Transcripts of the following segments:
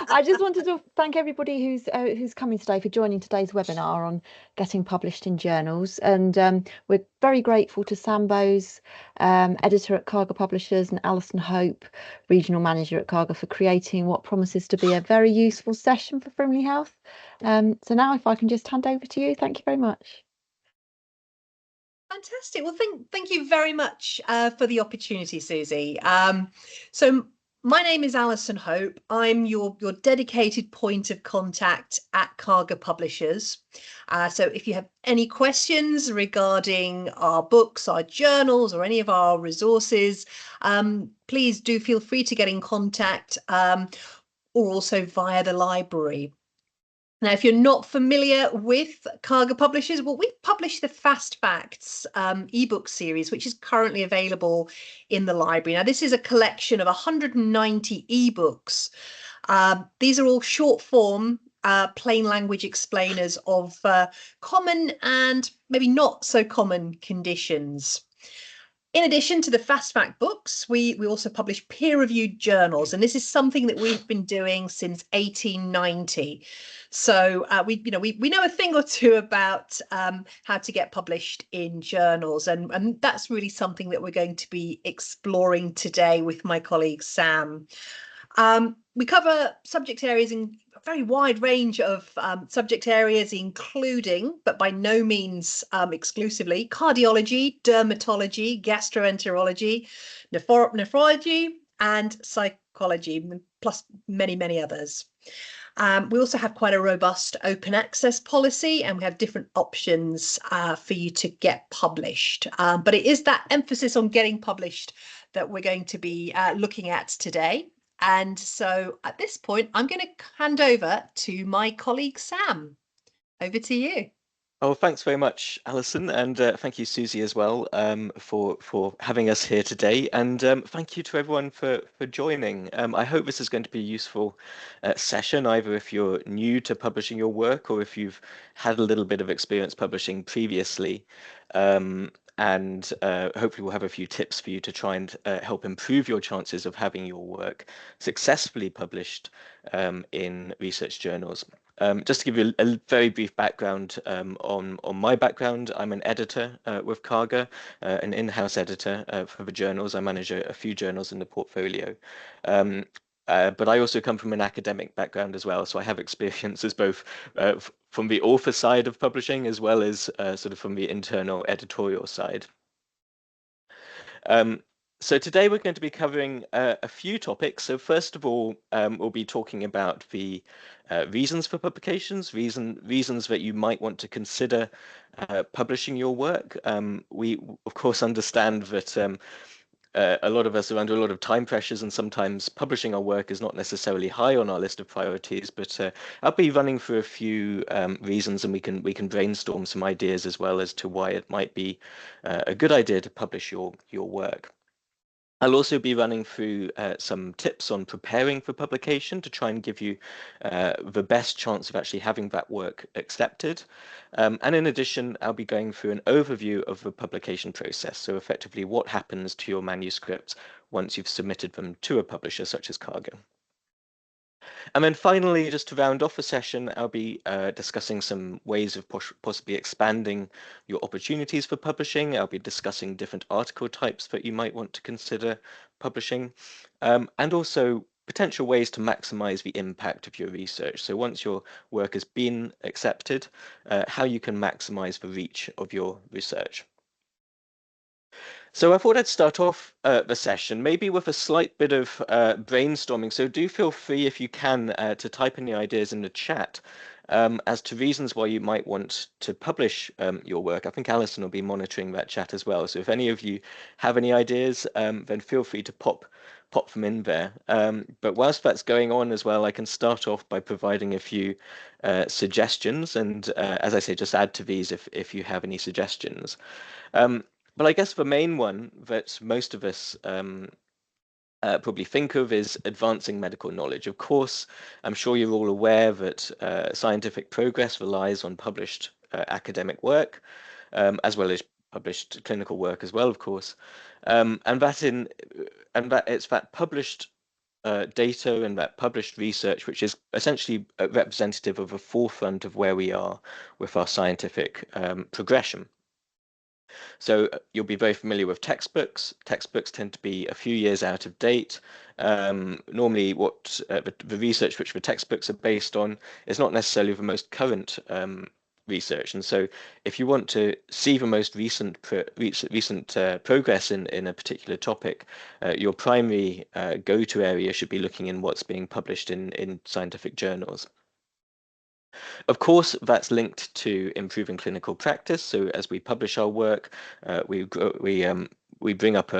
I just wanted to thank everybody who's coming today for joining today's webinar on getting published in journals, and we're very grateful to Sam Bowes, editor at KARGER Publishers, and Alison Hope, regional manager at KARGER, for creating what promises to be a very useful session for Frimley Health. So now, if I can just hand over to you, thank you very much. Fantastic. Well, thank you very much for the opportunity, Susie. So my name is Alison Hope. I'm your dedicated point of contact at KARGER Publishers. So if you have any questions regarding our books, our journals, or any of our resources, please do feel free to get in contact, or also via the library. Now, if you're not familiar with KARGER Publishers, well, we've published the Fast Facts ebook series, which is currently available in the library. Now, this is a collection of 190 ebooks. These are all short form, plain language explainers of common and maybe not so common conditions. In addition to the Fast Fact books, we also publish peer-reviewed journals, and this is something that we've been doing since 1890. So we know a thing or two about how to get published in journals, and that's really something that we're going to be exploring today with my colleague Sam. We cover subject areas in a very wide range of subject areas, including, but by no means exclusively, cardiology, dermatology, gastroenterology, nephrology, and psychology, plus many, many others. We also have quite a robust open access policy, and we have different options for you to get published. But it is that emphasis on getting published that we're going to be looking at today. And so at this point, I'm going to hand over to my colleague, Sam. Over to you. Oh, thanks very much, Alison, and thank you, Susie, as well, for having us here today. And thank you to everyone for joining. I hope this is going to be a useful session, either if you're new to publishing your work or if you've had a little bit of experience publishing previously. And hopefully we'll have a few tips for you to try and help improve your chances of having your work successfully published in research journals. Just to give you a very brief background on my background, I'm an editor with KARGER, an in-house editor for the journals. I manage a few journals in the portfolio. But I also come from an academic background as well, so I have experiences both from the author side of publishing as well as sort of from the internal editorial side. So today we're going to be covering a few topics. So first of all, we'll be talking about the reasons for publications, reasons that you might want to consider publishing your work. We, of course, understand that a lot of us are under a lot of time pressures, and sometimes publishing our work is not necessarily high on our list of priorities. But I'll be running through a few reasons, and we can brainstorm some ideas as well as to why it might be a good idea to publish your work. I'll also be running through some tips on preparing for publication to try and give you the best chance of actually having that work accepted. And in addition, I'll be going through an overview of the publication process. So effectively, what happens to your manuscripts once you've submitted them to a publisher such as KARGER. And then finally, just to round off the session, I'll be discussing some ways of possibly expanding your opportunities for publishing. I'll be discussing different article types that you might want to consider publishing, and also potential ways to maximize the impact of your research. So once your work has been accepted, how you can maximize the reach of your research. So I thought I'd start off the session maybe with a slight bit of brainstorming. So do feel free, if you can, to type any ideas in the chat as to reasons why you might want to publish your work. I think Alison will be monitoring that chat as well. So if any of you have any ideas, then feel free to pop them in there. But whilst that's going on as well, I can start off by providing a few suggestions. And as I say, just add to these if you have any suggestions. But I guess the main one that most of us probably think of is advancing medical knowledge. Of course, I'm sure you're all aware that scientific progress relies on published academic work, as well as published clinical work as well, of course, and that it's that published data and that published research, which is essentially representative of a forefront of where we are with our scientific progression. So you'll be very familiar with textbooks. Textbooks tend to be a few years out of date. Normally what the research which the textbooks are based on is not necessarily the most current research. And so if you want to see the most recent progress in a particular topic, your primary go-to area should be looking in what's being published in scientific journals. Of course, that's linked to improving clinical practice. So as we publish our work, we bring up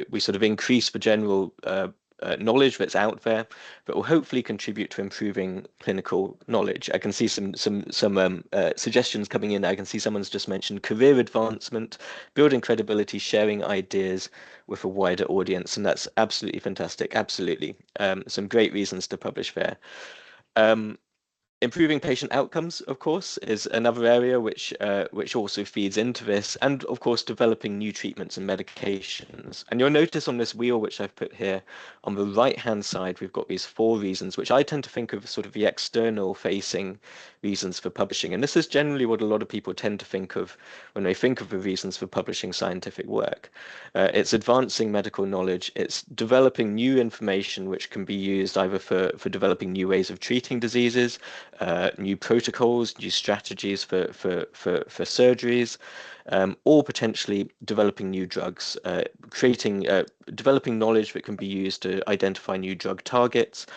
we sort of increase the general knowledge that's out there that will hopefully contribute to improving clinical knowledge. I can see some suggestions coming in. I can see someone's just mentioned career advancement, building credibility, sharing ideas with a wider audience, and that's absolutely fantastic. Absolutely, some great reasons to publish there. Improving patient outcomes, of course, is another area which also feeds into this, and of course developing new treatments and medications. And you'll notice on this wheel which I've put here on the right hand side, we've got these 4 reasons which I tend to think of as sort of the external facing reasons for publishing, and this is generally what a lot of people tend to think of when they think of the reasons for publishing scientific work. It's advancing medical knowledge, it's developing new information which can be used either for developing new ways of treating diseases, new protocols, new strategies for surgeries, or potentially developing new drugs, developing knowledge that can be used to identify new drug targets,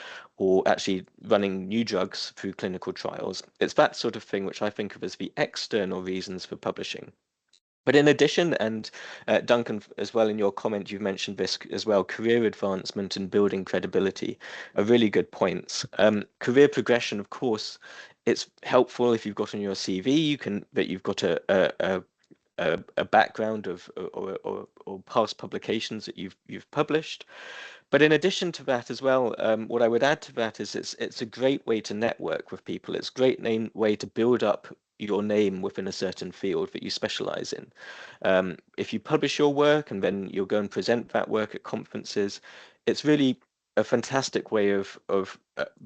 or actually running new drugs through clinical trials. It's that sort of thing which I think of as the external reasons for publishing. But in addition, and Duncan, as well, in your comment, you've mentioned this as well, career advancement and building credibility are really good points. Career progression, of course, it's helpful if you've got on your CV, that you've got a background of or past publications that you've published. But in addition to that as well, what I would add to that is it's a great way to network with people. It's a great way to build up your name within a certain field that you specialize in. If you publish your work and then you'll go and present that work at conferences, it's really a fantastic way of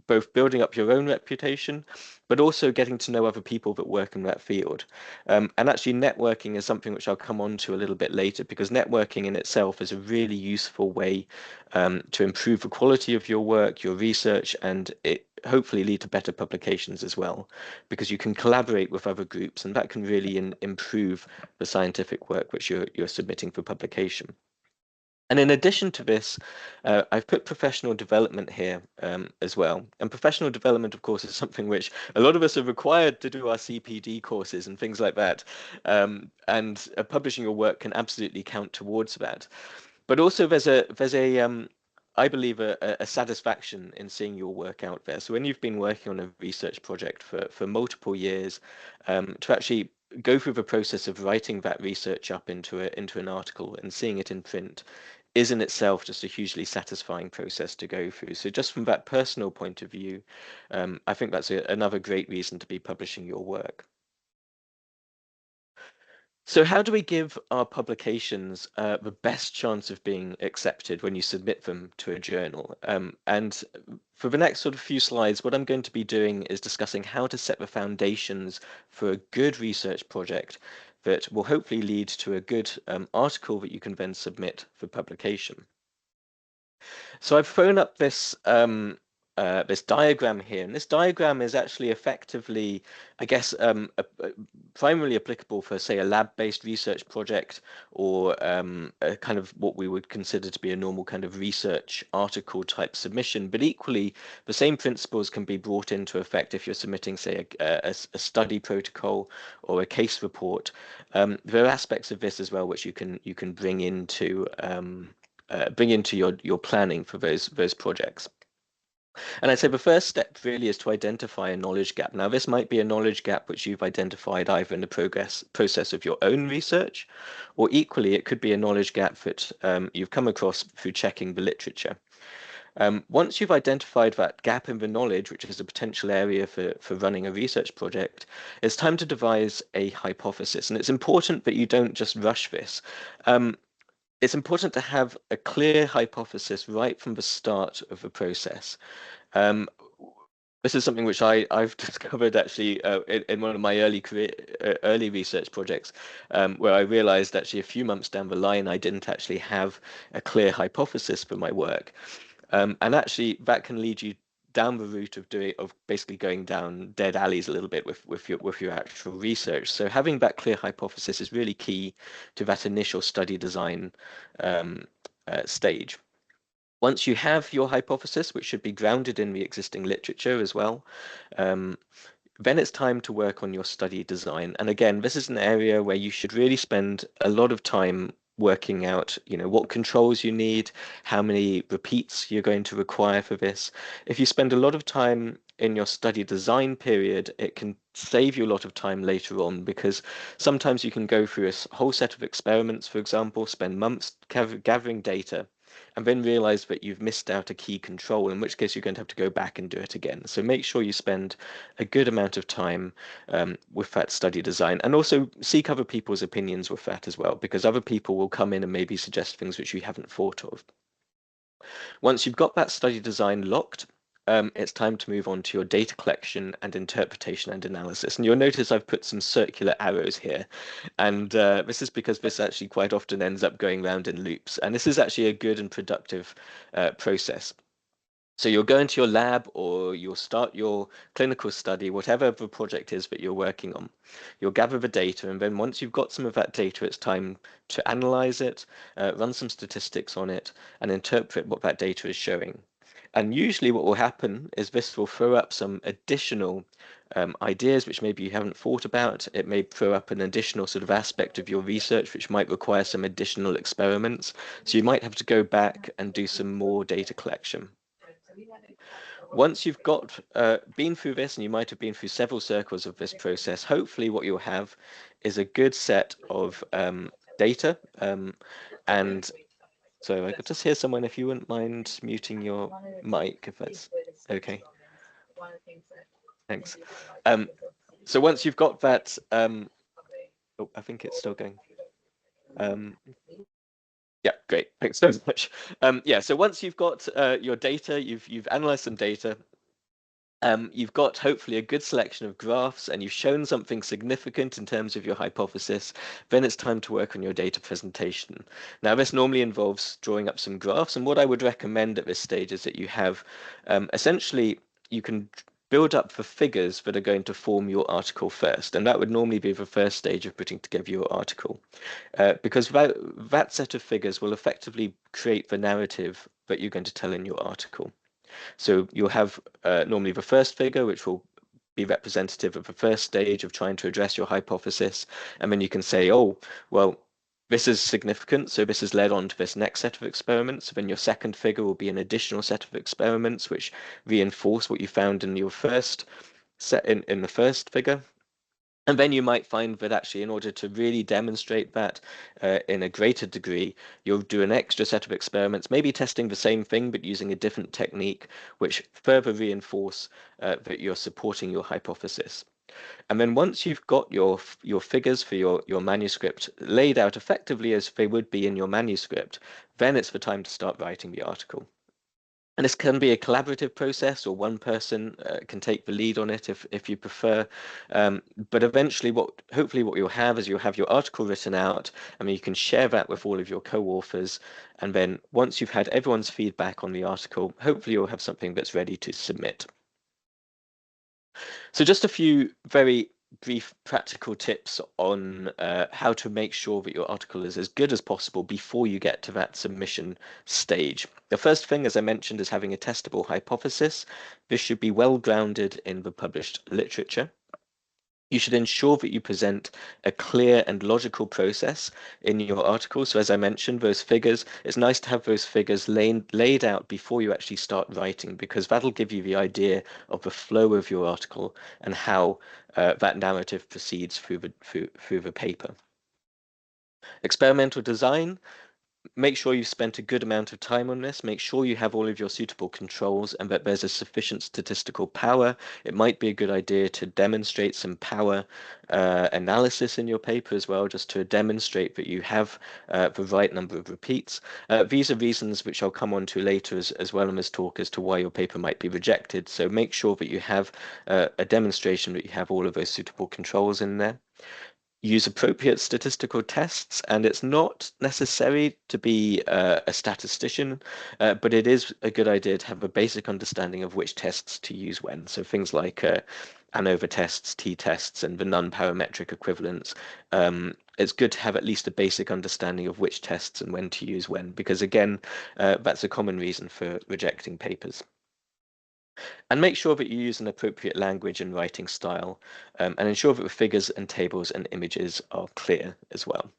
both building up your own reputation, but also getting to know other people that work in that field. And actually networking is something which I'll come on to a little bit later, because networking in itself is a really useful way to improve the quality of your work, your research, and it hopefully lead to better publications as well, because you can collaborate with other groups, and that can really improve the scientific work which you're submitting for publication. And in addition to this, I've put professional development here as well. And professional development, of course, is something which a lot of us are required to do our CPD courses and things like that. And publishing your work can absolutely count towards that. But also there's a I believe a satisfaction in seeing your work out there. So when you've been working on a research project for multiple years, to actually go through the process of writing that research up into an article and seeing it in print is in itself just a hugely satisfying process to go through. So just from that personal point of view, I think that's another great reason to be publishing your work. So how do we give our publications the best chance of being accepted when you submit them to a journal? And for the next sort of few slides, what I'm going to be doing is discussing how to set the foundations for a good research project that will hopefully lead to a good article that you can then submit for publication. So I've thrown up this this diagram here, and this diagram is actually effectively, I guess, primarily applicable for, say, a lab-based research project, or a kind of what we would consider to be a normal kind of research article type submission. But equally, the same principles can be brought into effect if you're submitting, say, a study protocol or a case report. There are aspects of this as well which you can bring into your planning for those projects. And I'd say the first step really is to identify a knowledge gap. Now, this might be a knowledge gap which you've identified either in the process of your own research, or equally, it could be a knowledge gap that you've come across through checking the literature. Once you've identified that gap in the knowledge, which is a potential area for running a research project, it's time to devise a hypothesis. And it's important that you don't just rush this. it's important to have a clear hypothesis right from the start of the process. This is something which I've discovered actually in one of my early research projects, where I realized actually a few months down the line I didn't actually have a clear hypothesis for my work, and actually that can lead you down the route of basically going down dead alleys a little bit with your actual research. So having that clear hypothesis is really key to that initial study design stage. Once you have your hypothesis, which should be grounded in the existing literature as well, then it's time to work on your study design. And again, this is an area where you should really spend a lot of time working out, what controls you need, how many repeats you're going to require for this. If you spend a lot of time in your study design period, it can save you a lot of time later on, because sometimes you can go through a whole set of experiments, for example, spend months gathering data, and then realize that you've missed out a key control, in which case you're going to have to go back and do it again. So make sure you spend a good amount of time with that study design, and also seek other people's opinions with that as well, because other people will come in and maybe suggest things which you haven't thought of. Once you've got that study design locked, it's time to move on to your data collection and interpretation and analysis. And you'll notice I've put some circular arrows here. And this is because this actually quite often ends up going round in loops. And this is actually a good and productive process. So you'll go into your lab, or you'll start your clinical study, whatever the project is that you're working on. You'll gather the data, and then once you've got some of that data, it's time to analyze it, run some statistics on it, and interpret what that data is showing. And usually what will happen is this will throw up some additional ideas which maybe you haven't thought about. It may throw up an additional sort of aspect of your research which might require some additional experiments. So you might have to go back and do some more data collection. Once you've got been through this, and you might have been through several circles of this process, hopefully what you'll have is a good set of data. And so I could just hear someone, if you wouldn't mind muting your mic, if that's okay. Thanks. So once you've got that, oh, I think it's still going. Yeah, great. Thanks so much. Yeah, so once you've got your data, you've analyzed some data, you've got hopefully a good selection of graphs, and you've shown something significant in terms of your hypothesis, then it's time to work on your data presentation. Now, this normally involves drawing up some graphs, and what I would recommend at this stage is that you have essentially, you can build up the figures that are going to form your article first, and that would normally be the first stage of putting together your article, because that set of figures will effectively create the narrative that you're going to tell in your article. So you'll have normally the first figure, which will be representative of the first stage of trying to address your hypothesis, and then you can say, oh, well, this is significant, so this has led on to this next set of experiments. Then your second figure will be an additional set of experiments which reinforce what you found in your first set in the first figure. And then you might find that actually, in order to really demonstrate that in a greater degree, you'll do an extra set of experiments, maybe testing the same thing but using a different technique, which further reinforce that you're supporting your hypothesis. And then once you've got your figures for your manuscript laid out effectively as they would be in your manuscript, then it's the time to start writing the article. And this can be a collaborative process, or one person can take the lead on it if you prefer. But eventually, hopefully what you'll have is you'll have your article written out. I mean, you can share that with all of your co-authors. And then once you've had everyone's feedback on the article, hopefully you'll have something that's ready to submit. So just a few very brief practical tips on how to make sure that your article is as good as possible before you get to that submission stage. The first thing, as I mentioned, is having a testable hypothesis. This should be well grounded in the published literature. You should ensure that you present a clear and logical process in your article. So as I mentioned, those figures, it's nice to have those figures laid out before you actually start writing, because that'll give you the idea of the flow of your article and how that narrative proceeds through the paper. Experimental design. make sure you've spent a good amount of time on this. Make sure you have all of your suitable controls and that there's a sufficient statistical power. It might be a good idea to demonstrate some power analysis in your paper as well, just to demonstrate that you have the right number of repeats. These are reasons which I'll come on to later as well in this talk as to why your paper might be rejected. So make sure that you have a demonstration that you have all of those suitable controls in there. Use appropriate statistical tests, and it's not necessary to be a statistician, but it is a good idea to have a basic understanding of which tests to use when. So things like ANOVA tests, t-tests, and the non-parametric equivalents. It's good to have at least a basic understanding of which tests and when to use when, because again, that's a common reason for rejecting papers. And make sure that you use an appropriate language and writing style, and ensure that the figures and tables and images are clear as well.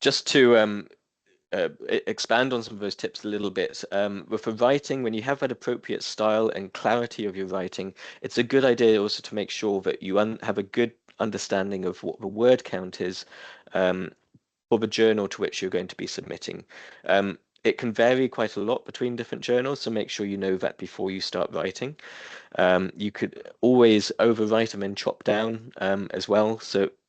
Just to expand on some of those tips a little bit, with the writing, when you have that appropriate style and clarity of your writing, it's a good idea also to make sure that you have a good understanding of what the word count is for the journal to which you're going to be submitting. It can vary quite a lot between different journals, so make sure you know that before you start writing. You could always overwrite them and chop down as well.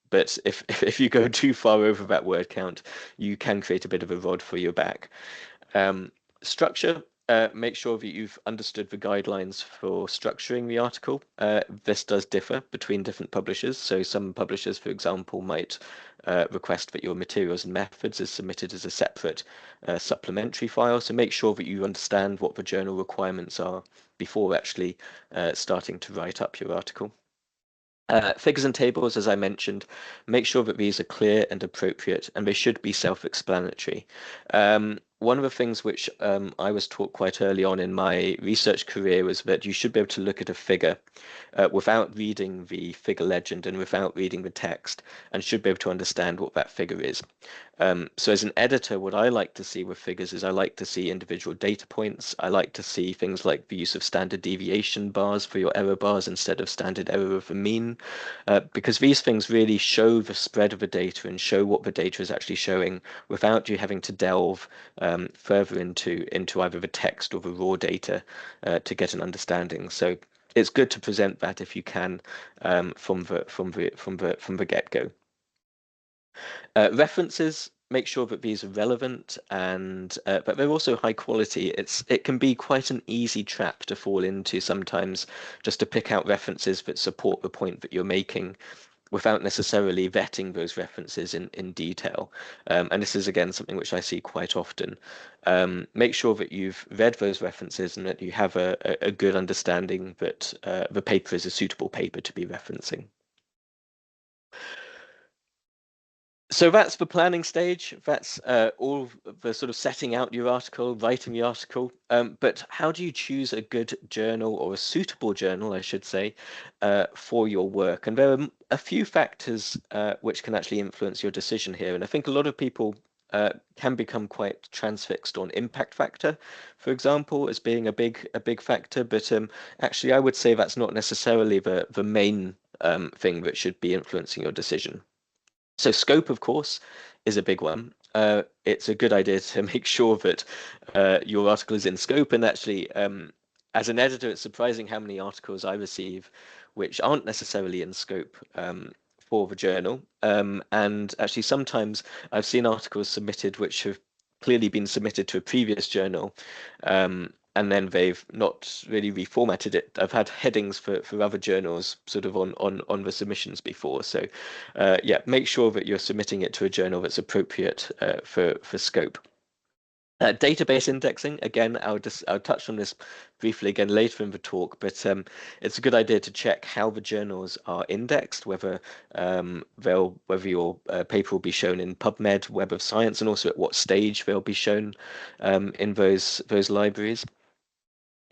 But if you go too far over that word count, you can create a bit of a rod for your back. Structure. Make sure that you've understood the guidelines for structuring the article. This does differ between different publishers. So some publishers, for example, might request that your materials and methods is submitted as a separate supplementary file. So make sure that you understand what the journal requirements are before actually starting to write up your article. Figures and tables, as I mentioned, make sure that these are clear and appropriate, and they should be self-explanatory. One of the things which I was taught quite early on in my research career was that you should be able to look at a figure without reading the figure legend and without reading the text, and should be able to understand what that figure is. So as an editor, what I like to see with figures is I like to see individual data points. I like to see things like the use of standard deviation bars for your error bars instead of standard error of the mean, because these things really show the spread of the data and show what the data is actually showing without you having to delve further into either the text or the raw data to get an understanding. So it's good to present that if you can from the get-go. References, make sure that these are relevant and but they're also high quality. It can be quite an easy trap to fall into sometimes, just to pick out references that support the point that you're making without necessarily vetting those references in detail. And this is again something which I see quite often. Make sure that you've read those references and that you have a good understanding that the paper is a suitable paper to be referencing. So that's the planning stage. That's all the sort of setting out your article, writing the article. But how do you choose a good journal, or a suitable journal, I should say, for your work? And there are a few factors which can actually influence your decision here. And I think a lot of people can become quite transfixed on impact factor, for example, as being a big factor. But actually, I would say that's not necessarily the main thing that should be influencing your decision. So scope, of course, is a big one. It's a good idea to make sure that your article is in scope. And actually, as an editor, it's surprising how many articles I receive which aren't necessarily in scope for the journal. And actually, sometimes I've seen articles submitted which have clearly been submitted to a previous journal, and then they've not really reformatted it. I've had headings for other journals sort of on the submissions before. So yeah, make sure that you're submitting it to a journal that's appropriate for scope. Database indexing, again, I'll touch on this briefly again later in the talk, but it's a good idea to check how the journals are indexed, whether your paper will be shown in PubMed, Web of Science, and also at what stage they'll be shown in those libraries.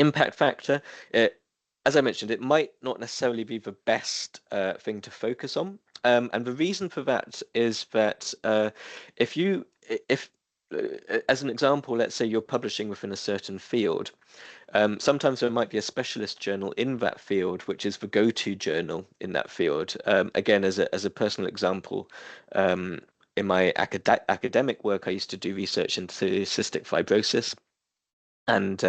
Impact factor, as I mentioned, it might not necessarily be the best thing to focus on, and the reason for that is that if as an example, let's say you're publishing within a certain field, sometimes there might be a specialist journal in that field, which is the go-to journal in that field. Again, as a personal example, in my academic work, I used to do research into cystic fibrosis. And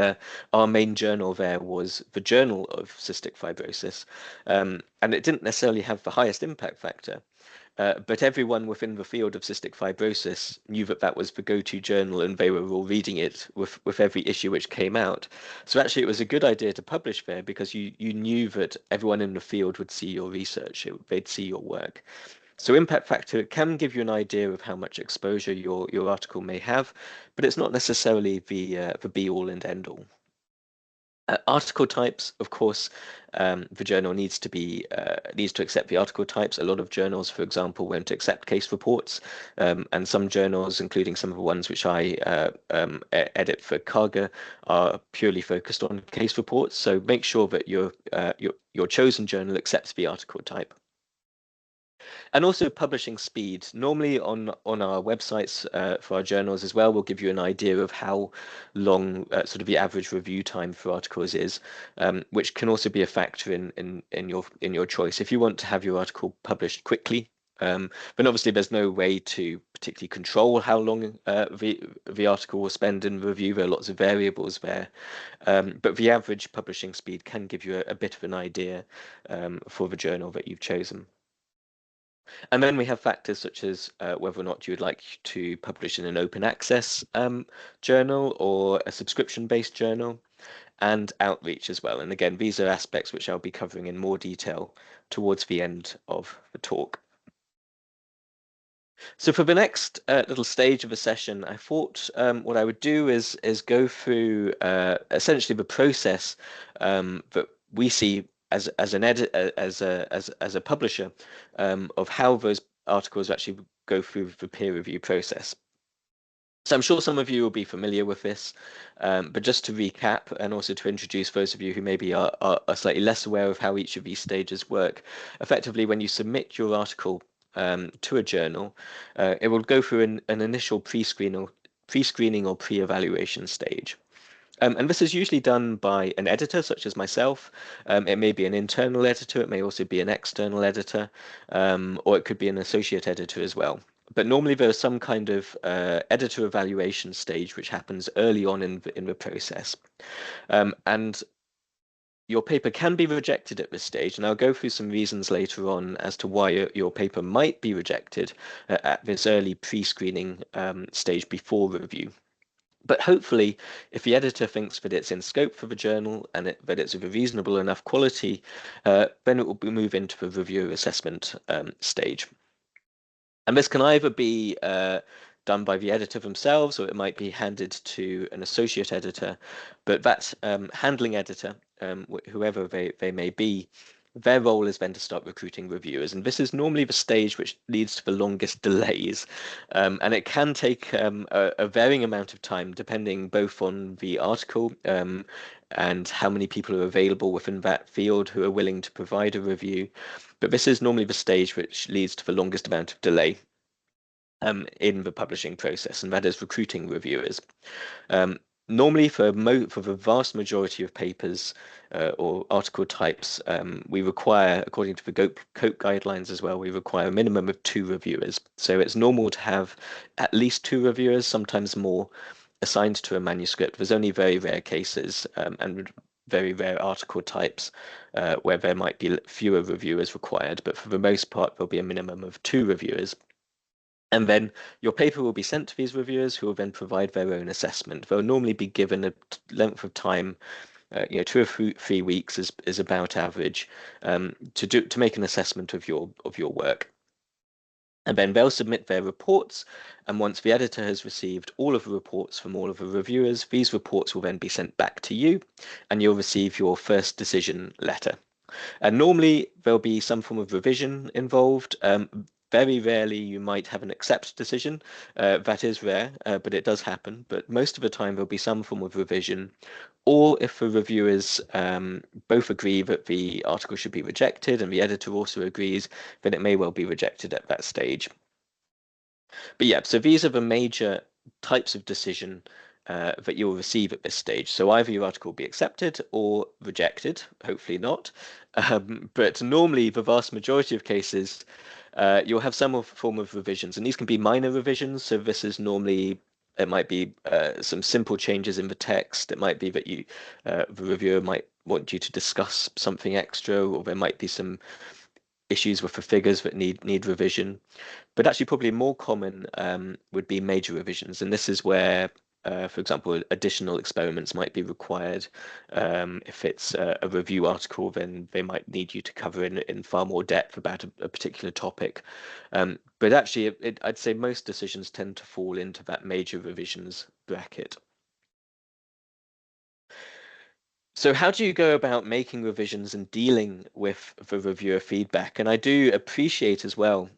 our main journal there was the Journal of Cystic Fibrosis. And it didn't necessarily have the highest impact factor. But everyone within the field of cystic fibrosis knew that that was the go-to journal, and they were all reading it with every issue which came out. So actually, it was a good idea to publish there because you knew that everyone in the field would see your research, they'd see your work. So impact factor can give you an idea of how much exposure your article may have, but it's not necessarily the be all and end all. Article types, of course, the journal needs to accept the article types. A lot of journals, for example, won't accept case reports, and some journals, including some of the ones which I edit for KARGER, are purely focused on case reports. So make sure that your chosen journal accepts the article type. And also publishing speed. Normally on our websites for our journals as well, we'll give you an idea of how long sort of the average review time for articles is, which can also be a factor in your choice. If you want to have your article published quickly, but obviously there's no way to particularly control how long the article will spend in review. There are lots of variables there, but the average publishing speed can give you a bit of an idea for the journal that you've chosen. And then we have factors such as whether or not you would like to publish in an open access journal or a subscription-based journal, and outreach as well. And again, these are aspects which I'll be covering in more detail towards the end of the talk. So for the next little stage of the session, I thought what I would do is go through essentially the process that we see as an edit as a publisher of how those articles actually go through the peer review process. So I'm sure some of you will be familiar with this, but just to recap and also to introduce those of you who maybe are slightly less aware of how each of these stages work, effectively when you submit your article to a journal, it will go through an initial pre-screening or pre-evaluation stage. And this is usually done by an editor, such as myself. It may be an internal editor, it may also be an external editor, or it could be an associate editor as well. But normally there's some kind of editor evaluation stage which happens early on in the process. And your paper can be rejected at this stage, and I'll go through some reasons later on as to why your paper might be rejected at this early pre-screening stage before review. But hopefully, if the editor thinks that it's in scope for the journal and that it's of a reasonable enough quality, then it will move into the review assessment stage. And this can either be done by the editor themselves, or it might be handed to an associate editor. But that handling editor, whoever they may be, their role is then to start recruiting reviewers, and this is normally the stage which leads to the longest delays, and it can take a varying amount of time depending both on the article and how many people are available within that field who are willing to provide a review. But this is normally the stage which leads to the longest amount of delay in the publishing process, and that is recruiting reviewers. Normally, for the vast majority of papers or article types, we require, according to the COPE guidelines as well, we require a minimum of 2 reviewers. So it's normal to have at least 2 reviewers, sometimes more, assigned to a manuscript. There's only very rare cases and very rare article types where there might be fewer reviewers required, but for the most part, there'll be a minimum of 2 reviewers. And then your paper will be sent to these reviewers who will then provide their own assessment. They'll normally be given a length of time, 2 or 3 weeks is about average, to make an assessment of your work. And then they'll submit their reports, and once the editor has received all of the reports from all of the reviewers, these reports will then be sent back to you, and you'll receive your first decision letter. And normally there'll be some form of revision involved. Very rarely you might have an accept decision. That is rare, but it does happen. But most of the time there'll be some form of revision. Or if the reviewers both agree that the article should be rejected and the editor also agrees, then it may well be rejected at that stage. But yeah, so these are the major types of decision that you'll receive at this stage. So either your article will be accepted or rejected, hopefully not. But normally the vast majority of cases, you'll have some form of revisions, and these can be minor revisions. So this is normally, it might be some simple changes in the text. It might be that the reviewer might want you to discuss something extra, or there might be some issues with the figures that need revision. But actually, probably more common would be major revisions, and this is where, for example, additional experiments might be required. If it's a review article, then they might need you to cover in far more depth about a particular topic. But actually, I'd say most decisions tend to fall into that major revisions bracket. So how do you go about making revisions and dealing with the reviewer feedback? And I do appreciate as well,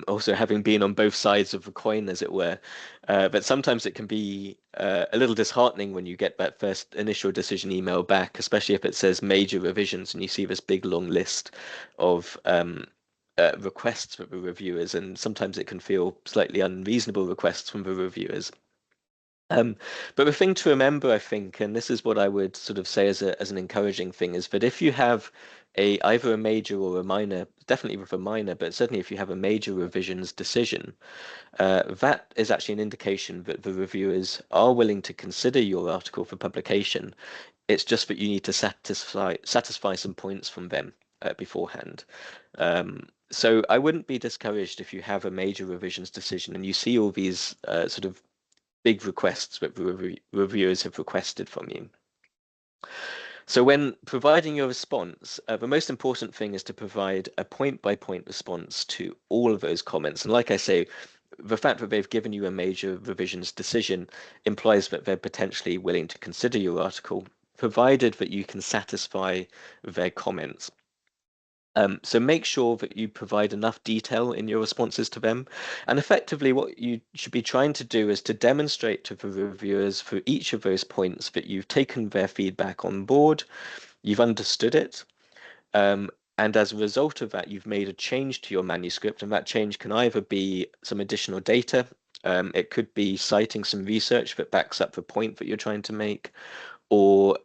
also having been on both sides of the coin, as it were, but sometimes it can be a little disheartening when you get that first initial decision email back, especially if it says major revisions and you see this big long list of requests from the reviewers, and sometimes it can feel slightly unreasonable requests from the reviewers. But the thing to remember, I think, and this is what I would sort of say as an encouraging thing, is that if you have either a major or a minor, definitely with a minor, but certainly if you have a major revisions decision, that is actually an indication that the reviewers are willing to consider your article for publication. It's just that you need to satisfy some points from them beforehand. So I wouldn't be discouraged if you have a major revisions decision and you see all these sort of big requests that reviewers have requested from you. So when providing your response, the most important thing is to provide a point-by-point response to all of those comments. And like I say, the fact that they've given you a major revisions decision implies that they're potentially willing to consider your article, provided that you can satisfy their comments. So make sure that you provide enough detail in your responses to them. And effectively, what you should be trying to do is to demonstrate to the reviewers for each of those points that you've taken their feedback on board, you've understood it, and as a result of that, you've made a change to your manuscript, and that change can either be some additional data, it could be citing some research that backs up the point that you're trying to make, or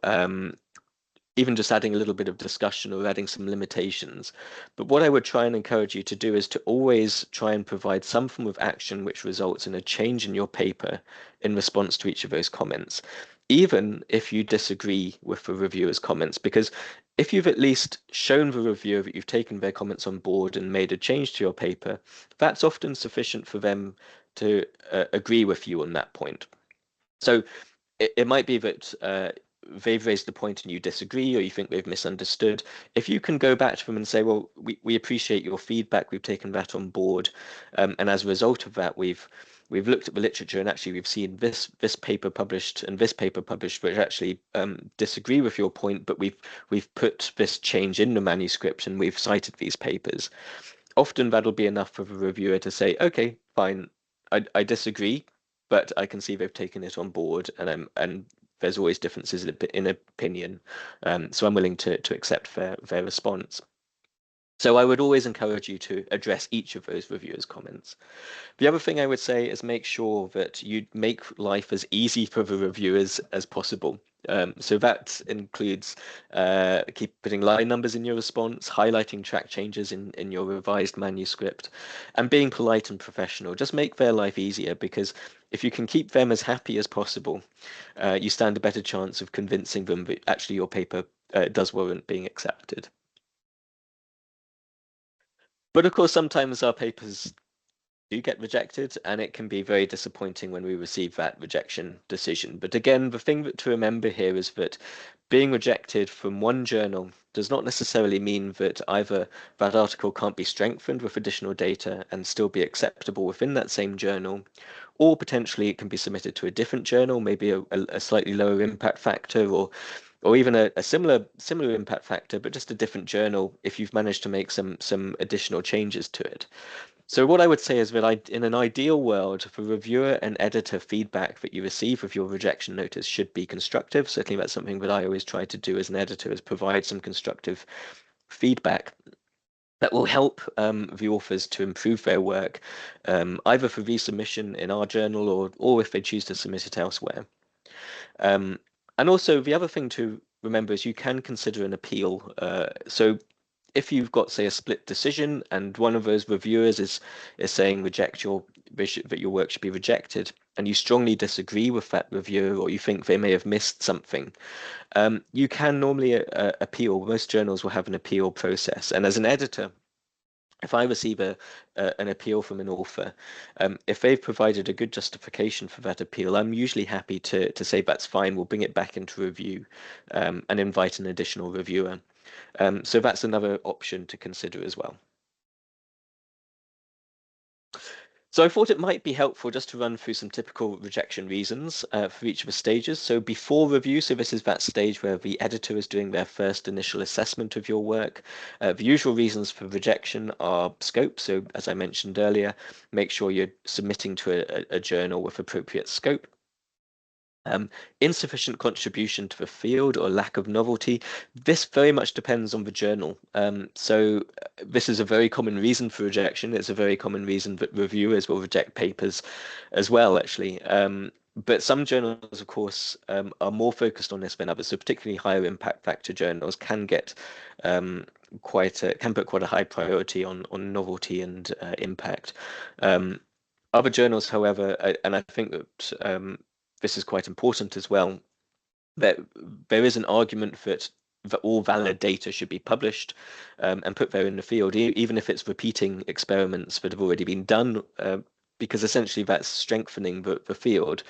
even just adding a little bit of discussion or adding some limitations. But what I would try and encourage you to do is to always try and provide some form of action which results in a change in your paper in response to each of those comments, even if you disagree with the reviewer's comments, because if you've at least shown the reviewer that you've taken their comments on board and made a change to your paper, that's often sufficient for them to agree with you on that point. So it might be that they've raised the point and you disagree, or you think they've misunderstood. If you can go back to them and say, well, we appreciate your feedback, we've taken that on board, and as a result of that, we've looked at the literature and actually we've seen this paper published and this paper published which actually disagree with your point, but we've put this change in the manuscript and we've cited these papers. Often that'll be enough for the reviewer to say, okay, fine, I disagree, but I can see they've taken it on board, and there's always differences in opinion, so I'm willing to accept their response. So I would always encourage you to address each of those reviewers' comments. The other thing I would say is make sure that you make life as easy for the reviewers as possible. So that includes keep putting line numbers in your response, highlighting track changes in your revised manuscript, and being polite and professional. Just make their life easier, because if you can keep them as happy as possible, you stand a better chance of convincing them that actually your paper does warrant being accepted. But of course, sometimes our papers do get rejected, and it can be very disappointing when we receive that rejection decision. But again, the thing to remember here is that being rejected from one journal does not necessarily mean that either that article can't be strengthened with additional data and still be acceptable within that same journal, or potentially it can be submitted to a different journal, maybe a slightly lower impact factor, or even a similar impact factor, but just a different journal if you've managed to make some additional changes to it. So what I would say is that in an ideal world, the reviewer and editor feedback that you receive with your rejection notice should be constructive. Certainly that's something that I always try to do as an editor, is provide some constructive feedback that will help the authors to improve their work, either for resubmission in our journal or if they choose to submit it elsewhere. And also the other thing to remember is you can consider an appeal. So if you've got, say, a split decision and one of those reviewers is saying that your work should be rejected, and you strongly disagree with that reviewer, or you think they may have missed something, you can normally appeal. Most journals will have an appeal process, and as an editor, if I receive an appeal from an author, if they've provided a good justification for that appeal, I'm usually happy to say that's fine. We'll bring it back into review, and invite an additional reviewer. So that's another option to consider as well. So I thought it might be helpful just to run through some typical rejection reasons for each of the stages. So before review, so this is that stage where the editor is doing their first initial assessment of your work. The usual reasons for rejection are scope. So as I mentioned earlier, make sure you're submitting to a journal with appropriate scope. Insufficient contribution to the field or lack of novelty. This very much depends on the journal. So this is a very common reason for rejection. It's a very common reason that reviewers will reject papers as well, actually. But some journals, of course, are more focused on this than others. So particularly higher impact factor journals can get can put quite a high priority on novelty and impact. Other journals, however, and I think that this is quite important as well, that there is an argument that all valid data should be published and put there in the field, even if it's repeating experiments that have already been done, because essentially that's strengthening the field.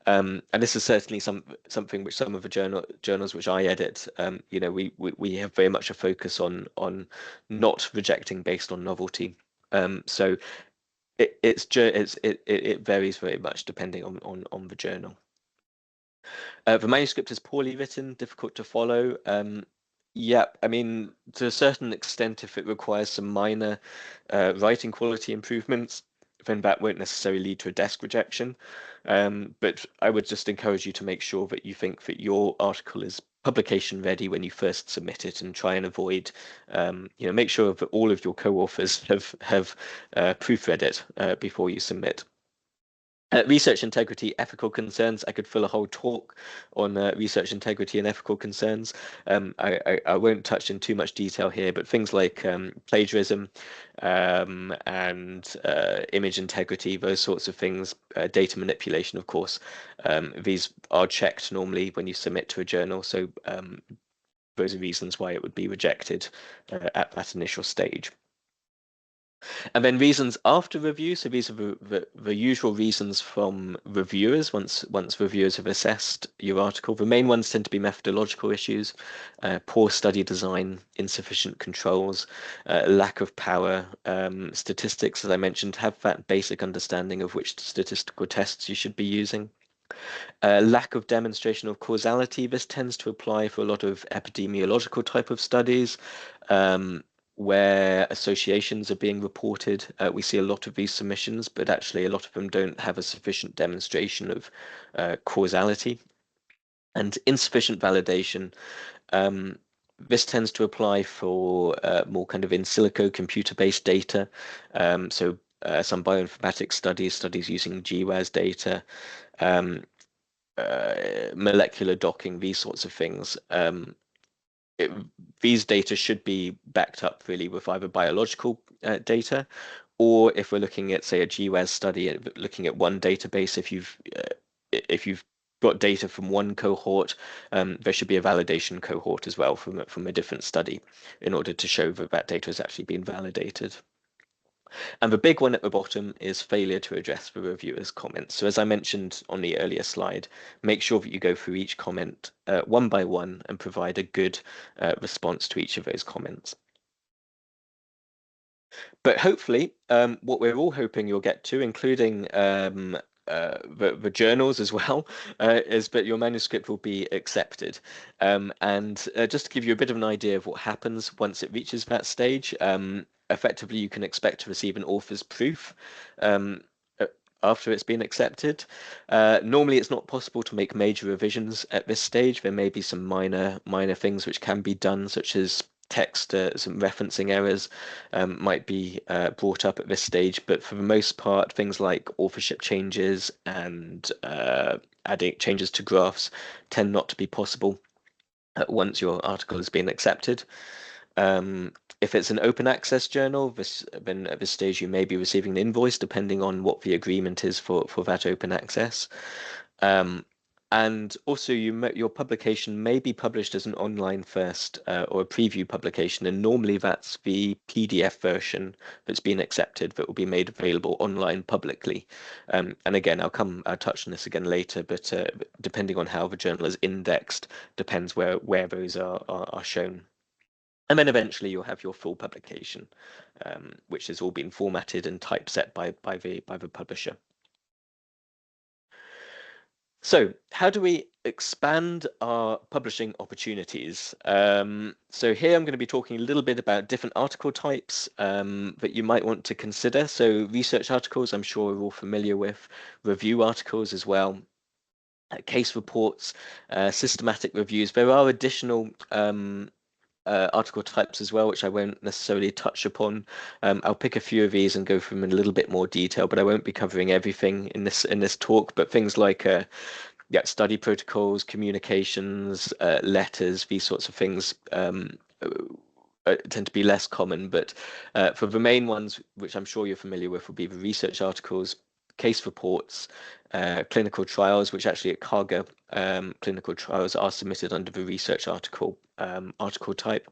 And this is certainly something which some of the journals which I edit, we have very much a focus on not rejecting based on novelty. So it varies very much depending on the journal. The manuscript is poorly written, difficult to follow. Yeah, I mean, to a certain extent, if it requires some minor writing quality improvements, then that won't necessarily lead to a desk rejection. But I would just encourage you to make sure that you think that your article is publication ready when you first submit it, and try and avoid, make sure that all of your co-authors have proofread it before you submit. Research integrity, ethical concerns. I could fill a whole talk on research integrity and ethical concerns. I won't touch in too much detail here, but things like plagiarism and image integrity, those sorts of things, data manipulation, of course. These are checked normally when you submit to a journal, so those are reasons why it would be rejected at that initial stage. And then reasons after review. So these are the usual reasons from reviewers once reviewers have assessed your article. The main ones tend to be methodological issues, poor study design, insufficient controls, lack of power. Statistics, as I mentioned, have that basic understanding of which statistical tests you should be using. Lack of demonstration of causality. This tends to apply for a lot of epidemiological type of studies. Where associations are being reported. We see a lot of these submissions, but actually a lot of them don't have a sufficient demonstration of causality. And insufficient validation. This tends to apply for more kind of in silico computer-based data. So some bioinformatics studies using GWAS data, molecular docking, these sorts of things. These data should be backed up really with either biological data, or if we're looking at, say, a GWAS study, looking at one database, if you've got data from one cohort, there should be a validation cohort as well from a different study in order to show that that data has actually been validated. And the big one at the bottom is failure to address the reviewer's comments. So as I mentioned on the earlier slide, make sure that you go through each comment one by one and provide a good response to each of those comments. But hopefully, what we're all hoping you'll get to, including the journals as well, is that your manuscript will be accepted. And just to give you a bit of an idea of what happens once it reaches that stage, effectively you can expect to receive an author's proof after it's been accepted. Normally it's not possible to make major revisions at this stage. There may be some minor things which can be done, such as text, some referencing errors might be brought up at this stage, but for the most part, things like authorship changes and adding changes to graphs tend not to be possible once your article has been accepted. If it's an open access journal, then at this stage you may be receiving an invoice depending on what the agreement is for that open access. And also, your publication may be published as an online first or a preview publication, and normally that's the PDF version that's been accepted that will be made available online publicly. And again, I'll touch on this again later, but depending on how the journal is indexed, depends where those are shown. And then eventually you'll have your full publication, which has all been formatted and typeset by the publisher. So how do we expand our publishing opportunities? So here I'm going to be talking a little bit about different article types that you might want to consider. So research articles, I'm sure we're all familiar with, review articles as well, case reports, systematic reviews. There are additional article types as well, which I won't necessarily touch upon. I'll pick a few of these and go through them in a little bit more detail, but I won't be covering everything in this talk. But things like study protocols, communications, letters, these sorts of things tend to be less common. But for the main ones, which I'm sure you're familiar with, would be the research articles, case reports, clinical trials, which actually at KARGER, clinical trials are submitted under the research article type.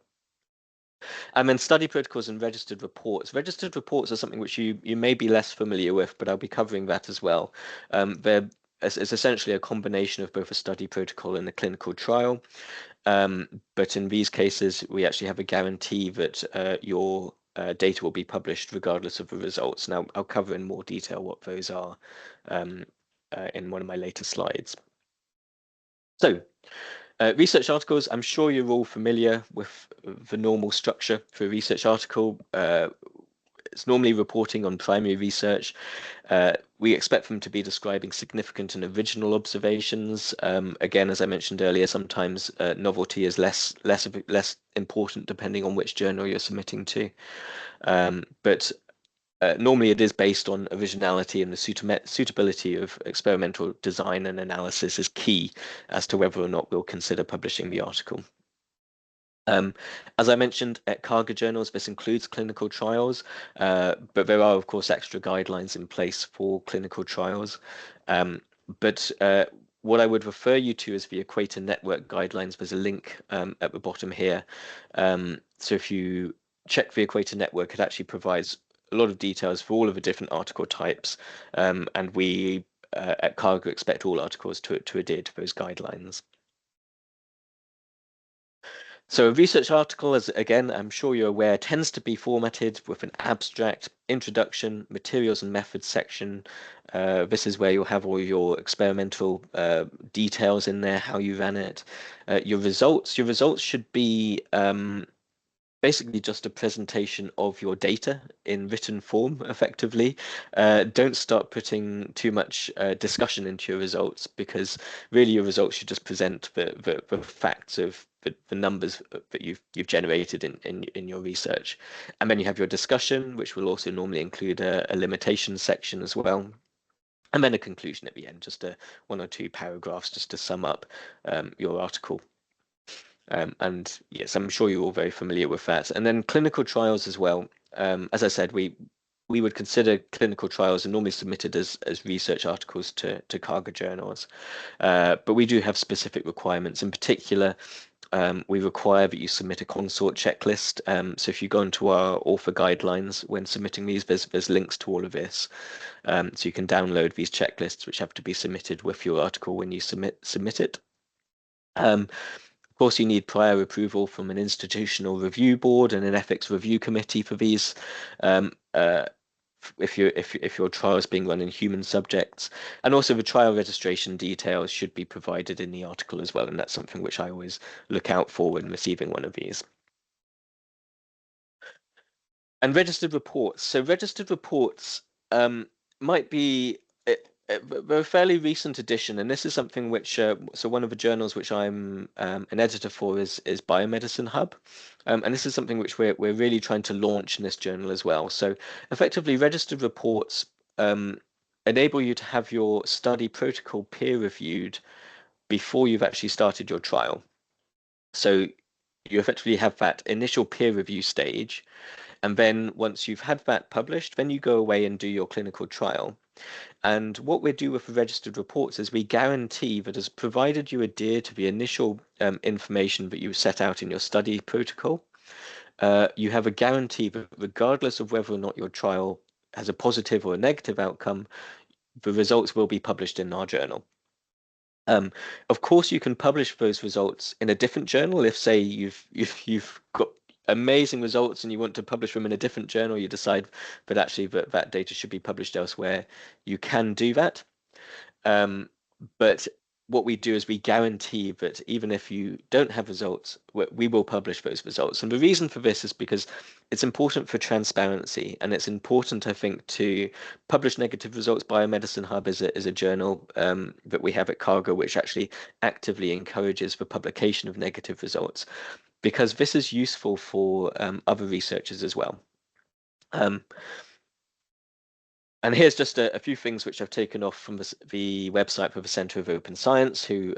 And then study protocols and registered reports. Registered reports are something which you may be less familiar with, but I'll be covering that as well. It's essentially a combination of both a study protocol and a clinical trial. But in these cases, we actually have a guarantee that your data will be published regardless of the results. Now, I'll cover in more detail what those are in one of my later slides. So, research articles, I'm sure you're all familiar with the normal structure for a research article. It's normally reporting on primary research. We expect them to be describing significant and original observations. Again, as I mentioned earlier, sometimes novelty is less important depending on which journal you're submitting to. But normally it is based on originality, and the suitability of experimental design and analysis is key as to whether or not we'll consider publishing the article. As I mentioned, at KARGER journals, this includes clinical trials, but there are, of course, extra guidelines in place for clinical trials. But what I would refer you to is the Equator Network guidelines. There's a link at the bottom here. So if you check the Equator Network, it actually provides a lot of details for all of the different article types. And we at KARGER expect all articles to adhere to those guidelines. So a research article, as again, I'm sure you're aware, tends to be formatted with an abstract, introduction, materials and methods section. This is where you'll have all your experimental details in there, how you ran it. Your results should be basically just a presentation of your data in written form, effectively. Don't start putting too much discussion into your results, because really your results should just present the facts of the numbers that you've generated in your research. And then you have your discussion, which will also normally include a limitation section as well. And then a conclusion at the end, just one or two paragraphs just to sum up your article. And yes, I'm sure you're all very familiar with that. And then clinical trials as well. As I said, we would consider clinical trials are normally submitted as research articles to KARGER journals. But we do have specific requirements. In particular, we require that you submit a consort checklist. So if you go into our author guidelines when submitting these, there's links to all of this. So you can download these checklists, which have to be submitted with your article when you submit it. Of course, you need prior approval from an institutional review board and an ethics review committee for these. If your trial is being run in human subjects, and also the trial registration details should be provided in the article as well, and that's something which I always look out for when receiving one of these. And registered reports. So registered reports might be a fairly recent addition, and this is something which so one of the journals which I'm an editor for is Biomedicine Hub, and this is something which we're really trying to launch in this journal as well. So effectively, registered reports enable you to have your study protocol peer reviewed before you've actually started your trial. So you effectively have that initial peer review stage, and then once you've had that published, then you go away and do your clinical trial. And what we do with the registered reports is we guarantee that, as provided you adhere to the initial information that you set out in your study protocol, you have a guarantee that regardless of whether or not your trial has a positive or a negative outcome, the results will be published in our journal. Of course, you can publish those results in a different journal. If, say, you've got amazing results and you want to publish them in a different journal, you decide that actually that data should be published elsewhere, you can do that. But what we do is we guarantee that even if you don't have results, we will publish those results. And the reason for this is because it's important for transparency, and it's important, I think, to publish negative results. Biomedicine Hub is a journal that we have at KARGER, which actually actively encourages the publication of negative results, because this is useful for other researchers as well. And here's just a few things which I've taken off from the website for the Centre of Open Science, who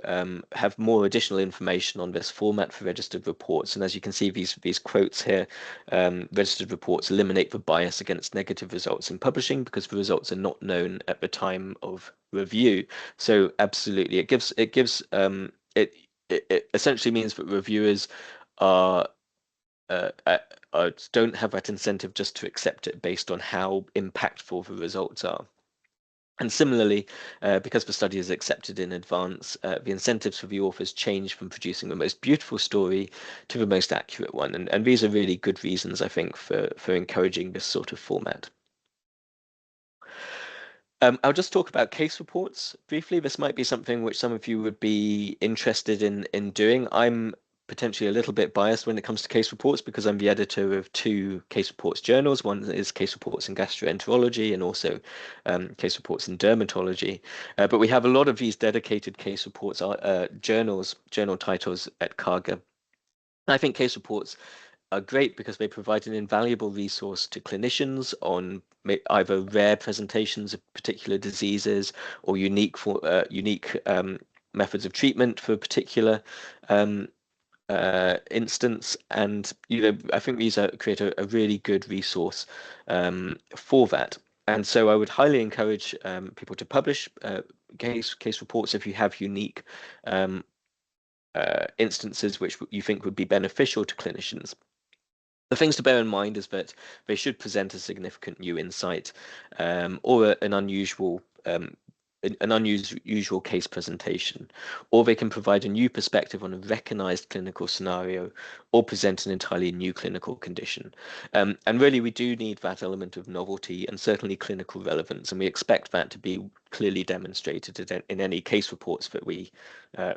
have more additional information on this format for registered reports. And as you can see, these quotes here, registered reports eliminate the bias against negative results in publishing because the results are not known at the time of review. So absolutely, it essentially means that reviewers are don't have that incentive just to accept it based on how impactful the results are. And similarly, because the study is accepted in advance, the incentives for the authors change from producing the most beautiful story to the most accurate one. And these are really good reasons, I think, for encouraging this sort of format. I'll just talk about case reports briefly. This might be something which some of you would be interested in doing. I'm potentially a little bit biased when it comes to case reports because I'm the editor of two case reports journals. One is case reports in gastroenterology and also case reports in dermatology. But we have a lot of these dedicated case reports journal titles at KARGER. I think case reports are great because they provide an invaluable resource to clinicians on either rare presentations of particular diseases or unique methods of treatment for a particular instance. And I think these create a really good resource for that. And so I would highly encourage people to publish case reports if you have unique instances which you think would be beneficial to clinicians. The things to bear in mind is that they should present a significant new insight or an unusual case presentation, or they can provide a new perspective on a recognized clinical scenario or present an entirely new clinical condition. And really, we do need that element of novelty and certainly clinical relevance, and we expect that to be clearly demonstrated in any case reports that we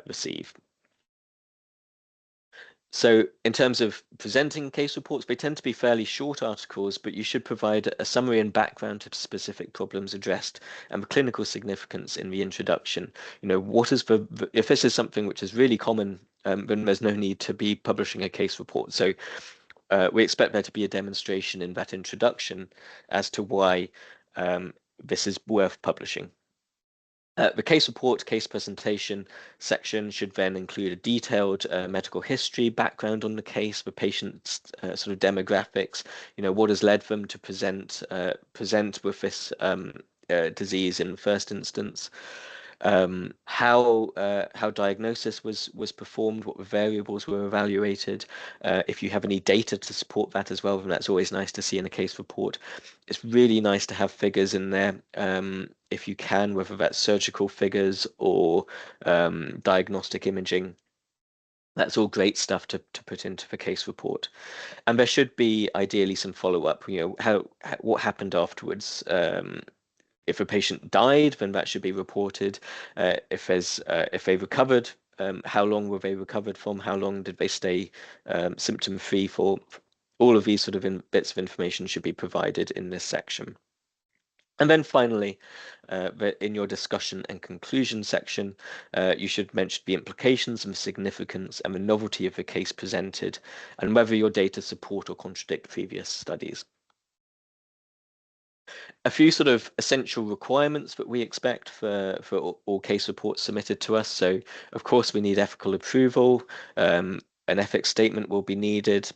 receive. So in terms of presenting case reports, they tend to be fairly short articles, but you should provide a summary and background to specific problems addressed and the clinical significance in the introduction. What is if this is something which is really common, then there's no need to be publishing a case report. So we expect there to be a demonstration in that introduction as to why this is worth publishing. The case report, case presentation section should then include a detailed medical history, background on the case, the patient's sort of demographics, what has led them to present with this disease in the first instance, how diagnosis was performed, what variables were evaluated. If you have any data to support that as well, then that's always nice to see in a case report. It's really nice to have figures in there, if you can, whether that's surgical figures or diagnostic imaging. That's all great stuff to put into the case report. And there should be ideally some follow-up, what happened afterwards. If a patient died, then that should be reported. If they recovered, how long were they recovered from? How long did they stay symptom-free for? All of these sort of bits of information should be provided in this section. And then finally, in your discussion and conclusion section, you should mention the implications and the significance and the novelty of the case presented, and whether your data support or contradict previous studies. A few sort of essential requirements that we expect for all case reports submitted to us. So, of course, we need ethical approval. an ethics statement will be needed.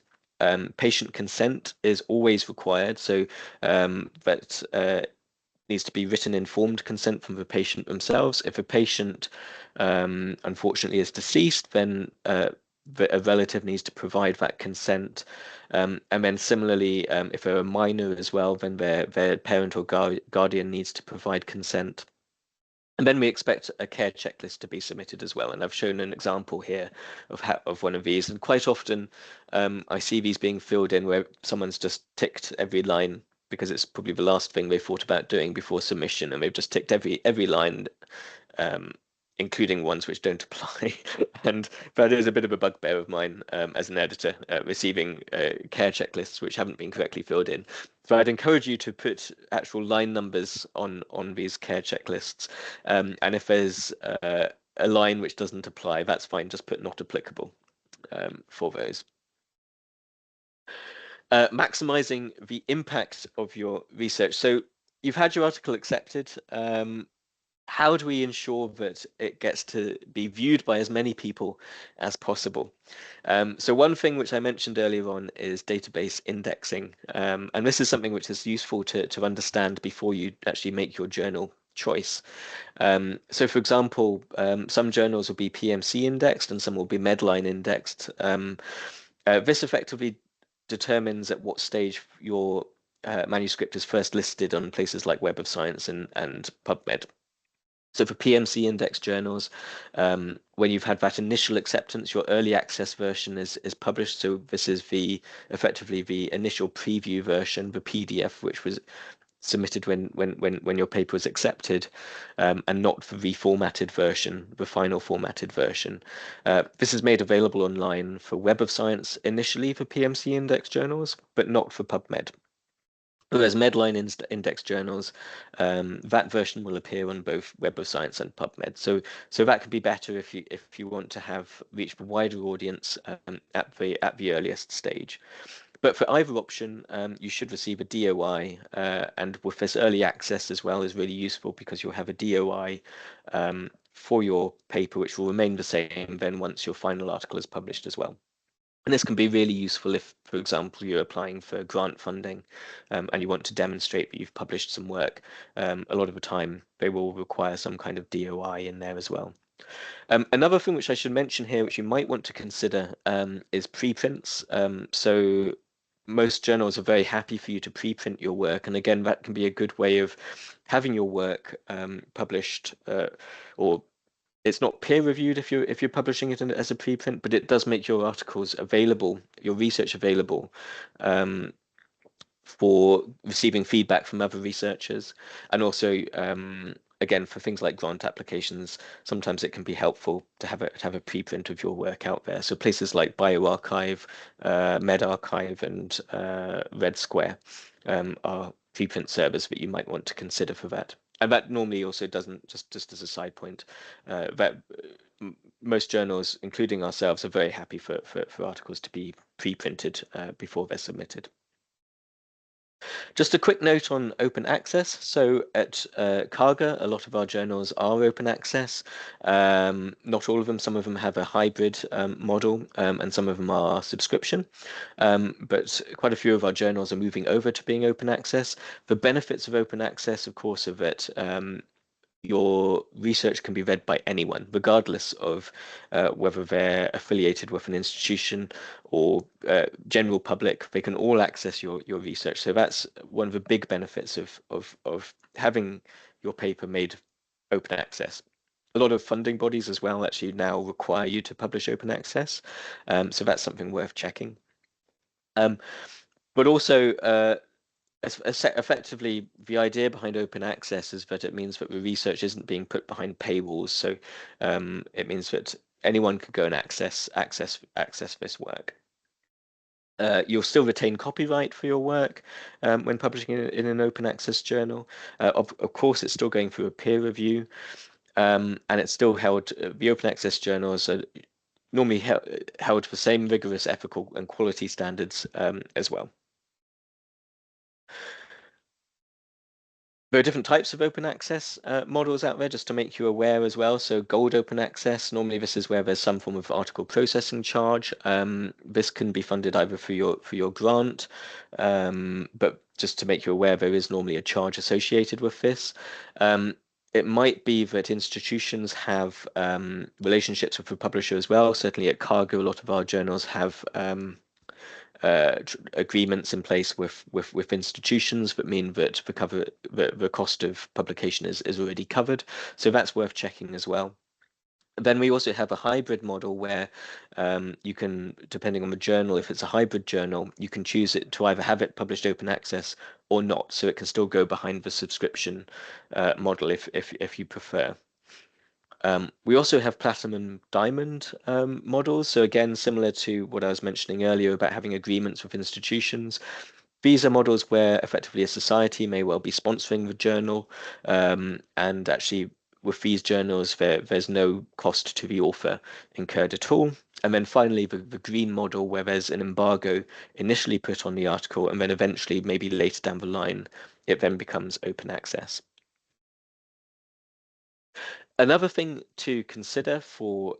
Patient consent is always required, so that needs to be written informed consent from the patient themselves. If a patient unfortunately is deceased, then a relative needs to provide that consent. And then similarly, if they're a minor as well, then their parent or guardian needs to provide consent. And then we expect a care checklist to be submitted as well. And I've shown an example here of one of these. And quite often I see these being filled in where someone's just ticked every line because it's probably the last thing they thought about doing before submission, and they've just ticked every line, including ones which don't apply. And that is a bit of a bugbear of mine as an editor, receiving care checklists which haven't been correctly filled in. So I'd encourage you to put actual line numbers on these care checklists, and if there's a line which doesn't apply, that's fine. Just put not applicable for those. Maximizing the impact of your research. So you've had your article accepted. How do we ensure that it gets to be viewed by as many people as possible? So one thing which I mentioned earlier on is database indexing. And this is something which is useful to understand before you actually make your journal choice. So for example, some journals will be PMC indexed and some will be Medline indexed. This effectively determines at what stage your manuscript is first listed on places like Web of Science and PubMed. So for PMC index journals, when you've had that initial acceptance, your early access version is published. So this is effectively the initial preview version, the PDF, which was submitted when your paper was accepted, and not the reformatted version, the final formatted version. This is made available online for Web of Science initially for PMC index journals, but not for PubMed. Whereas Medline index journals, that version will appear on both Web of Science and PubMed. So that can be better if you want to reach a wider audience at the earliest stage. But for either option, you should receive a DOI, and with this early access as well is really useful because you'll have a DOI for your paper, which will remain the same then once your final article is published as well. And this can be really useful if, for example, you're applying for grant funding and you want to demonstrate that you've published some work. A lot of the time, they will require some kind of DOI in there as well. Another thing which I should mention here, which you might want to consider, is preprints. So most journals are very happy for you to preprint your work. And again, that can be a good way of having your work published, or it's not peer reviewed if you're publishing it as a preprint, but it does make your articles available, your research available, for receiving feedback from other researchers. And also, again, for things like grant applications, sometimes it can be helpful to have a preprint of your work out there. So places like bioRxiv, medRxiv, and Red Square are preprint servers that you might want to consider for that. And that normally also doesn't, just as a side point, that most journals, including ourselves, are very happy for articles to be pre-printed before they're submitted. Just a quick note on open access. So at KARGER, a lot of our journals are open access. Not all of them. Some of them have a hybrid model, and some of them are subscription. But quite a few of our journals are moving over to being open access. The benefits of open access, of course, are that your research can be read by anyone, regardless of whether they're affiliated with an institution or general public. They can all access your research. So that's one of the big benefits of having your paper made open access. A lot of funding bodies as well actually now require you to publish open access. So that's something worth checking. But also, effectively, the idea behind open access is that it means that the research isn't being put behind paywalls. So it means that anyone could go and access this work. You'll still retain copyright for your work when publishing in an open access journal. Of course, it's still going through a peer review, and it's still held. The open access journals are normally held to the same rigorous ethical and quality standards as well. There are different types of open access models out there, just to make you aware as well. So gold open access, normally this is where there's some form of article processing charge. This can be funded either for your grant, but just to make you aware, there is normally a charge associated with this. It might be that institutions have relationships with the publisher as well. Certainly at KARGER, a lot of our journals have agreements in place with institutions that mean that the cost of publication is already covered. So that's worth checking as well. Then we also have a hybrid model where you can, depending on the journal, if it's a hybrid journal, you can choose it to either have it published open access or not. So it can still go behind the subscription model if you prefer. We also have platinum and diamond models. So again, similar to what I was mentioning earlier about having agreements with institutions. These are models where effectively a society may well be sponsoring the journal, and actually with these journals, there's no cost to the author incurred at all. And then finally, the green model, where there's an embargo initially put on the article, and then eventually, maybe later down the line, it then becomes open access. Another thing to consider for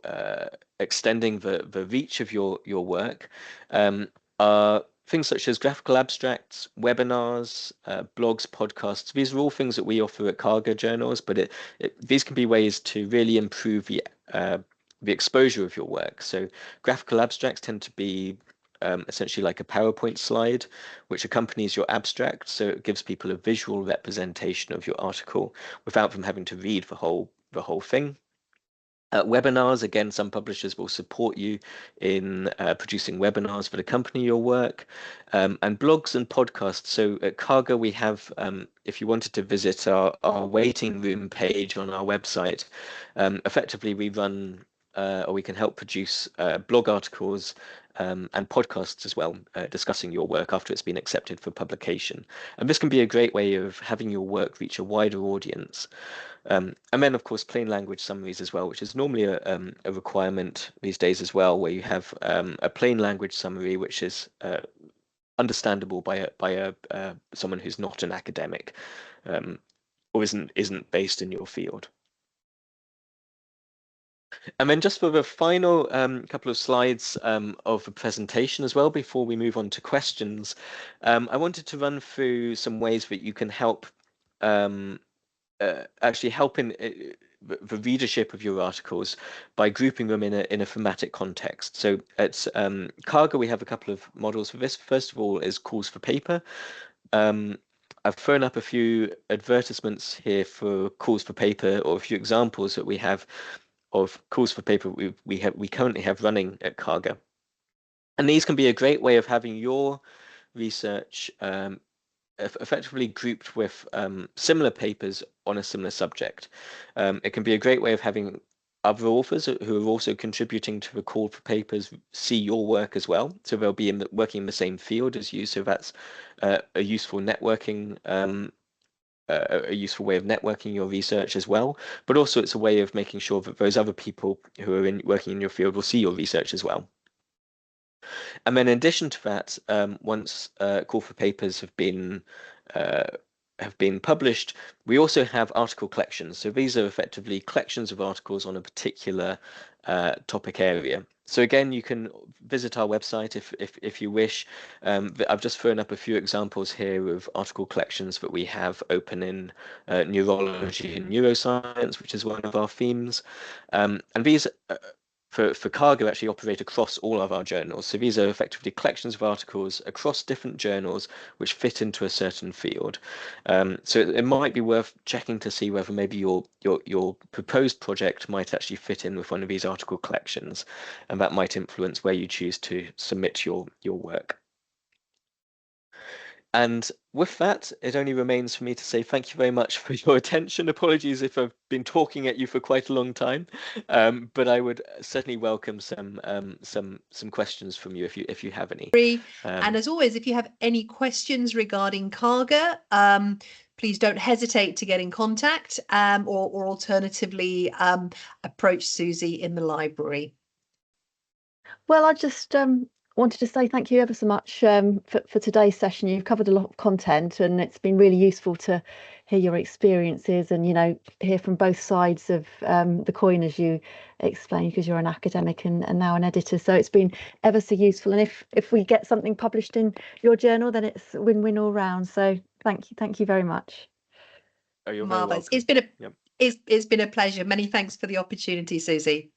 extending the reach of your work are things such as graphical abstracts, webinars, blogs, podcasts. These are all things that we offer at KARGER journals, but these can be ways to really improve the exposure of your work. So graphical abstracts tend to be essentially like a PowerPoint slide, which accompanies your abstract. So it gives people a visual representation of your article without them having to read the whole thing. Webinars, again, some publishers will support you in producing webinars that accompany your work, and blogs and podcasts. So at KARGER, we have, if you wanted to visit our waiting room page on our website, effectively we run or we can help produce blog articles and podcasts as well, discussing your work after it's been accepted for publication. And this can be a great way of having your work reach a wider audience. And then, of course, plain language summaries as well, which is normally a requirement these days as well, where you have a plain language summary which is understandable by someone who's not an academic or isn't based in your field. And then just for the final couple of slides of the presentation as well, before we move on to questions, I wanted to run through some ways that you can help actually help in the readership of your articles by grouping them in a thematic context. So at KARGER, we have a couple of models for this. First of all is calls for paper. I've thrown up a few advertisements here for calls for paper, or a few examples that we have of calls for paper we currently have running at KARGER. And these can be a great way of having your research effectively grouped with similar papers on a similar subject. It can be a great way of having other authors who are also contributing to the call for papers see your work as well. So they'll be working in the same field as you. So that's a useful networking, a useful way of networking your research as well. But also it's a way of making sure that those other people who are working in your field will see your research as well. And then in addition to that, once call for papers have been published, we also have article collections. So these are effectively collections of articles on a particular topic area. So again, you can visit our website if you wish. I've just thrown up a few examples here of article collections that we have open in neurology and neuroscience, which is one of our themes. And these for KARGER actually operate across all of our journals. So these are effectively collections of articles across different journals which fit into a certain field. So it might be worth checking to see whether maybe your proposed project might actually fit in with one of these article collections, and that might influence where you choose to submit your work. And with that, it only remains for me to say thank you very much for your attention. Apologies if I've been talking at you for quite a long time, but I would certainly welcome some questions from you if you have any. And as always, if you have any questions regarding KARGER, please don't hesitate to get in contact, or alternatively approach Susie in the library. Well, I just wanted to say thank you ever so much for today's session. You've covered a lot of content, and it's been really useful to hear your experiences and, you know, hear from both sides of the coin, as you explained, because you're an academic and now an editor. So it's been ever so useful. And if we get something published in your journal, then it's win-win all round. So thank you very much. Oh, you're Marvellous. very welcome. It's been a pleasure. Many thanks for the opportunity, Susie.